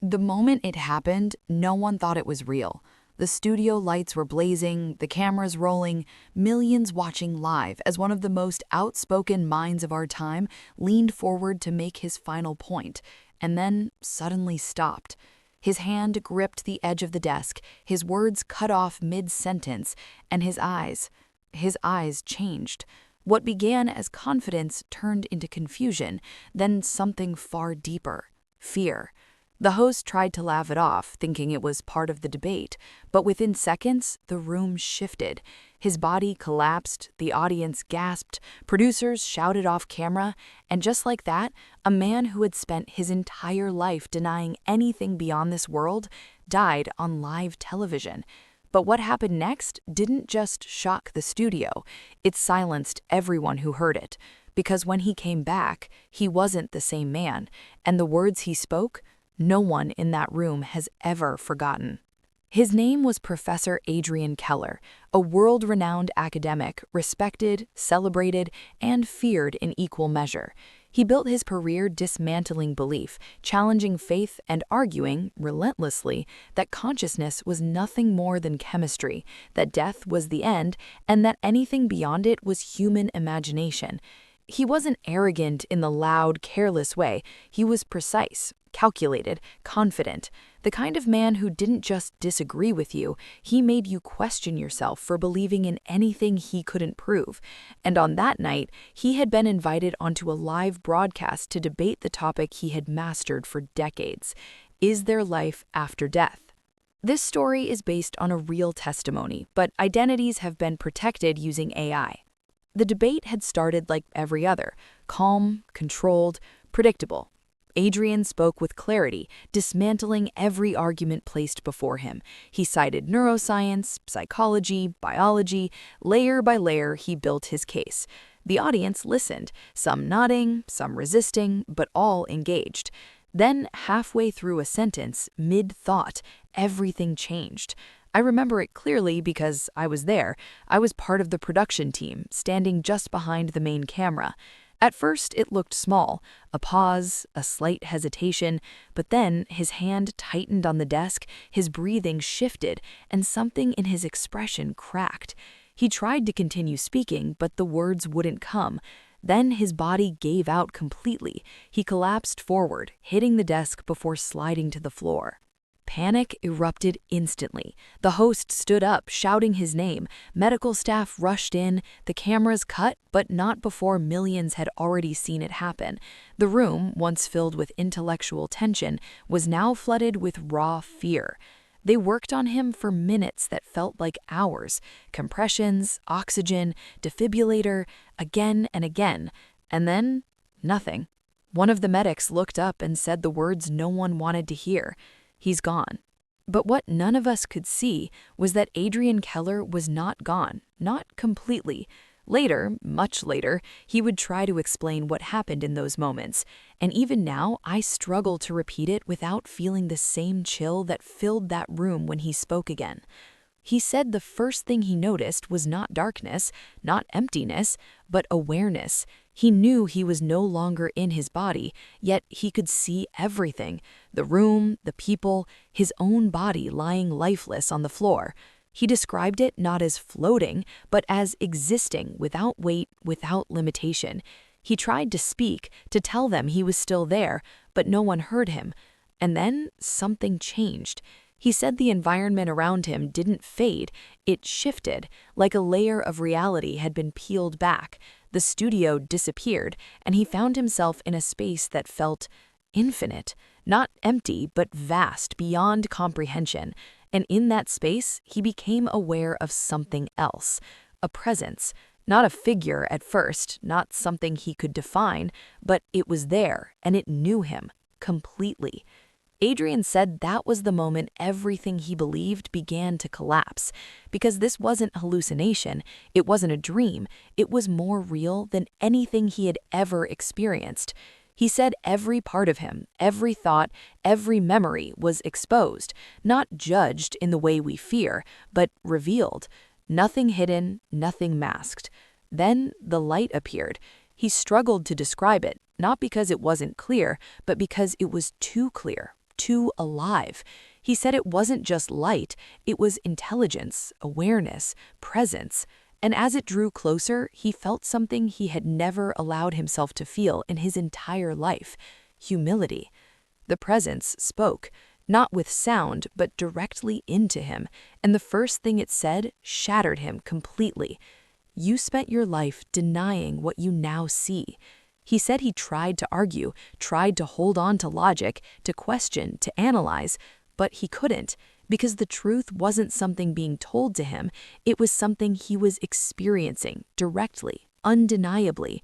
The moment it happened, no one thought it was real. The studio lights were blazing, the cameras rolling, millions watching live as one of the most outspoken minds of our time leaned forward to make his final point, and then suddenly stopped. His hand gripped the edge of the desk, his words cut off mid-sentence, and his eyes changed. What began as confidence turned into confusion, then something far deeper, fear. The host tried to laugh it off, thinking it was part of the debate, but within seconds, the room shifted. His body collapsed, the audience gasped, producers shouted off camera, and just like that, a man who had spent his entire life denying anything beyond this world died on live television. But what happened next didn't just shock the studio, it silenced everyone who heard it. Because when he came back, he wasn't the same man, and the words he spoke, no one in that room has ever forgotten. His name was Professor Adrian Keller, a world-renowned academic, respected, celebrated, and feared in equal measure. He built his career dismantling belief, challenging faith, and arguing, relentlessly, that consciousness was nothing more than chemistry, that death was the end, and that anything beyond it was human imagination. He wasn't arrogant in the loud, careless way. He was precise, calculated, confident, the kind of man who didn't just disagree with you, he made you question yourself for believing in anything he couldn't prove. And on that night, he had been invited onto a live broadcast to debate the topic he had mastered for decades. Is there life after death? This story is based on a real testimony, but identities have been protected using AI. The debate had started like every other, calm, controlled, predictable. Adrian spoke with clarity, dismantling every argument placed before him. He cited neuroscience, psychology, biology. Layer by layer, he built his case. The audience listened, some nodding, some resisting, but all engaged. Then, halfway through a sentence, mid-thought, everything changed. I remember it clearly because I was there. I was part of the production team, standing just behind the main camera. At first, it looked small, a pause, a slight hesitation, but then his hand tightened on the desk, his breathing shifted, and something in his expression cracked. He tried to continue speaking, but the words wouldn't come. Then his body gave out completely. He collapsed forward, hitting the desk before sliding to the floor. Panic erupted instantly. The host stood up, shouting his name. Medical staff rushed in. The cameras cut, but not before millions had already seen it happen. The room, once filled with intellectual tension, was now flooded with raw fear. They worked on him for minutes that felt like hours. Compressions, oxygen, defibrillator, again and again. And then, nothing. One of the medics looked up and said the words no one wanted to hear. He's gone. But what none of us could see was that Adrian Keller was not gone, not completely. Later, much later, he would try to explain what happened in those moments. And even now, I struggle to repeat it without feeling the same chill that filled that room when he spoke again. He said the first thing he noticed was not darkness, not emptiness, but awareness. He knew he was no longer in his body, yet he could see everything: the room, the people, his own body lying lifeless on the floor. He described it not as floating, but as existing without weight, without limitation. He tried to speak, to tell them he was still there, but no one heard him. And then something changed. He said the environment around him didn't fade, it shifted, like a layer of reality had been peeled back. The studio disappeared, and he found himself in a space that felt infinite, not empty, but vast, beyond comprehension. And in that space, he became aware of something else, a presence. Not a figure at first, not something he could define, but it was there, and it knew him completely. Adrian said that was the moment everything he believed began to collapse, because this wasn't hallucination, it wasn't a dream, it was more real than anything he had ever experienced. He said every part of him, every thought, every memory was exposed, not judged in the way we fear, but revealed. Nothing hidden, nothing masked. Then the light appeared. He struggled to describe it, not because it wasn't clear, but because it was too clear. too alive. He said it wasn't just light, it was intelligence, awareness, presence. And as it drew closer, he felt something he had never allowed himself to feel in his entire life: humility. The presence spoke, not with sound, but directly into him, and the first thing it said shattered him completely. "You spent your life denying what you now see." He said he tried to argue, tried to hold on to logic, to question, to analyze, but he couldn't, because the truth wasn't something being told to him, it was something he was experiencing directly, undeniably.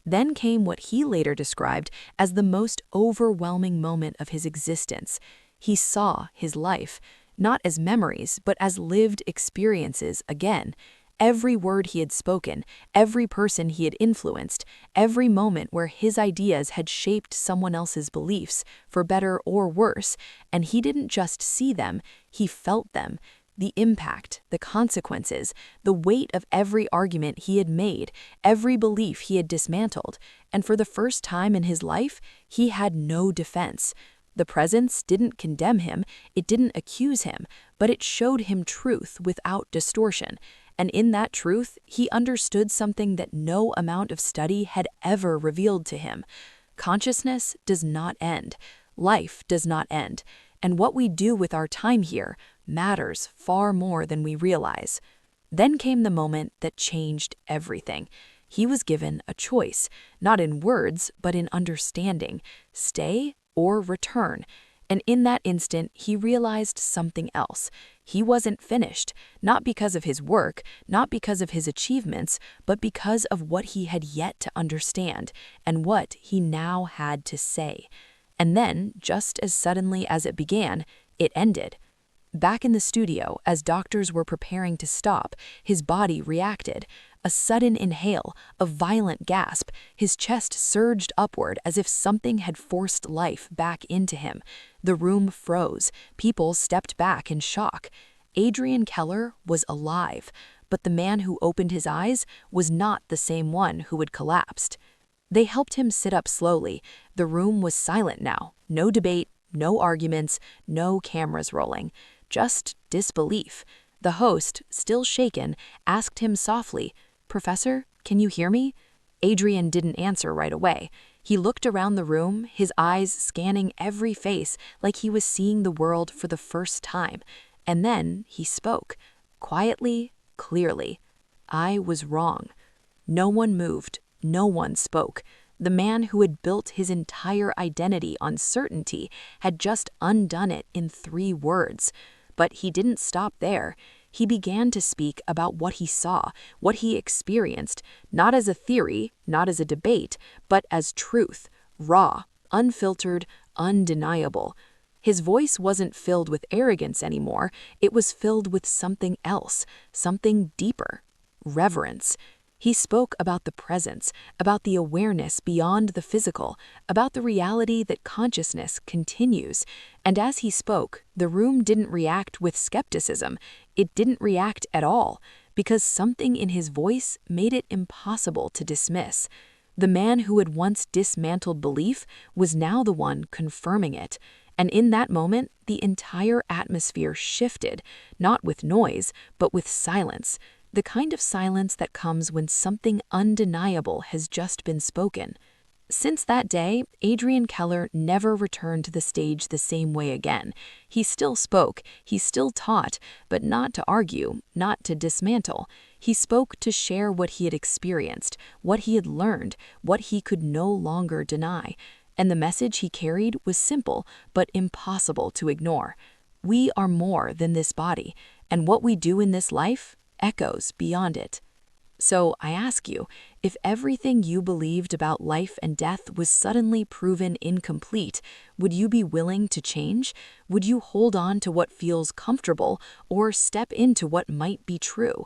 Then came what he later described as the most overwhelming moment of his existence. He saw his life, not as memories, but as lived experiences again. Every word he had spoken, every person he had influenced, every moment where his ideas had shaped someone else's beliefs, for better or worse, and he didn't just see them, he felt them. The impact, the consequences, the weight of every argument he had made, every belief he had dismantled, and for the first time in his life, he had no defense. The presence didn't condemn him, it didn't accuse him, but it showed him truth without distortion. And in that truth, he understood something that no amount of study had ever revealed to him. Consciousness does not end. Life does not end. And what we do with our time here matters far more than we realize. Then came the moment that changed everything. He was given a choice, not in words, but in understanding: stay or return. And in that instant, he realized something else. He wasn't finished, not because of his work, not because of his achievements, but because of what he had yet to understand and what he now had to say. And then, just as suddenly as it began, it ended. Back in the studio, as doctors were preparing to stop, his body reacted. A sudden inhale, a violent gasp, his chest surged upward as if something had forced life back into him. The room froze. People stepped back in shock. Adrian Keller was alive, but the man who opened his eyes was not the same one who had collapsed. They helped him sit up slowly. The room was silent now. No debate, no arguments, no cameras rolling. Just disbelief. The host, still shaken, asked him softly, "Professor, can you hear me?" Adrian didn't answer right away. He looked around the room, his eyes scanning every face like he was seeing the world for the first time. And then he spoke, quietly, clearly. "I was wrong." No one moved. No one spoke. The man who had built his entire identity on certainty had just undone it in 3 words. But he didn't stop there. He began to speak about what he saw, what he experienced, not as a theory, not as a debate, but as truth, raw, unfiltered, undeniable. His voice wasn't filled with arrogance anymore, it was filled with something else, something deeper: reverence. He spoke about the presence, about the awareness beyond the physical, about the reality that consciousness continues. And as he spoke, the room didn't react with skepticism. It didn't react at all, because something in his voice made it impossible to dismiss. The man who had once dismantled belief was now the one confirming it. And in that moment, the entire atmosphere shifted, not with noise, but with silence. The kind of silence that comes when something undeniable has just been spoken. Since that day, Adrian Keller never returned to the stage the same way again. He still spoke, he still taught, but not to argue, not to dismantle. He spoke to share what he had experienced, what he had learned, what he could no longer deny. And the message he carried was simple, but impossible to ignore. We are more than this body, and what we do in this life echoes beyond it. So I ask you, if everything you believed about life and death was suddenly proven incomplete, would you be willing to change? Would you hold on to what feels comfortable or step into what might be true?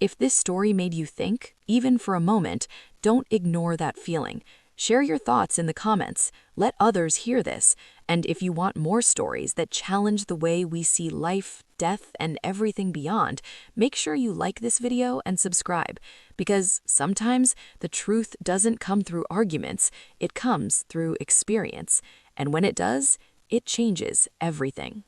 If this story made you think, even for a moment, don't ignore that feeling. Share your thoughts in the comments. Let others hear this. And if you want more stories that challenge the way we see life, death, and everything beyond, make sure you like this video and subscribe. Because sometimes the truth doesn't come through arguments, it comes through experience. And when it does, it changes everything.